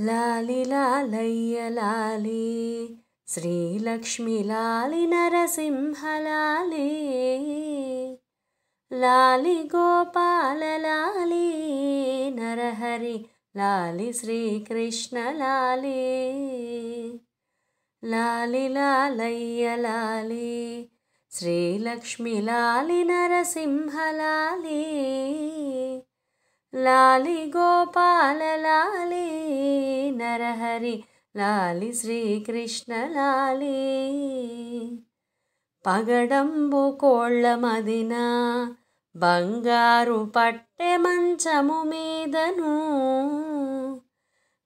లాలి లాలయ్య లాలి శ్రీలక్ష్మి లాలి నరసింహ లాలి లాలి గోపాల లాలి నరహరి లాలి శ్రీకృష్ణ లాలి లాలి లాలయ్య లాలి శ్రీలక్ష్మి లాలి నరసింహ లాలి లాలి గోపాల లాలి నరహరి లాలి శ్రీకృష్ణ లాలి పగడంబు కోళ్ళ మదిన బంగారు పట్టె మంచము మీదను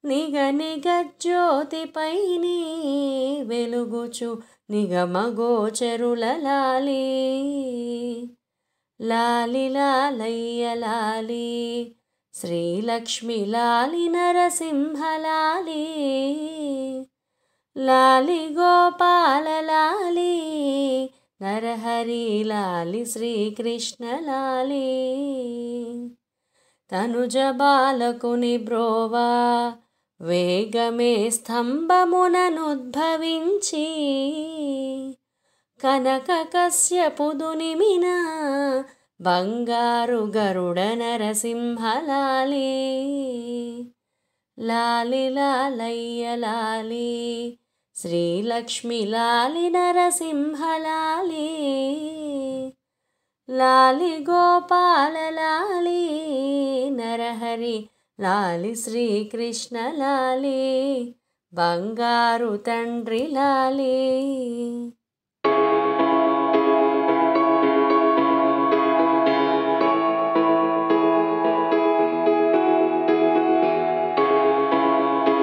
నిగనిగ జ్యోతిపైని వెలుగుచు నిగమగోచరుల లాలి లాలి లాలయ్య లాలి శ్రీలక్ష్మి లాలి నరసింహ లాలి లాలి గోపాల లాలి నరహరి లాలి శ్రీకృష్ణ లాలి తనుజ బాలకుని బ్రోవా వేగమే స్తంభముననుద్భవించి కనక కశ్యపుదునిమిన బంగారు గరుడ నరసింహ లాలి లాలి లాలయ్య లాలి శ్రీలక్ష్మి లాలి నరసింహ లాలి లాలి గోపాల లాలి నరహరి లాలి శ్రీకృష్ణ లాలి బంగారు తండ్రి లాలి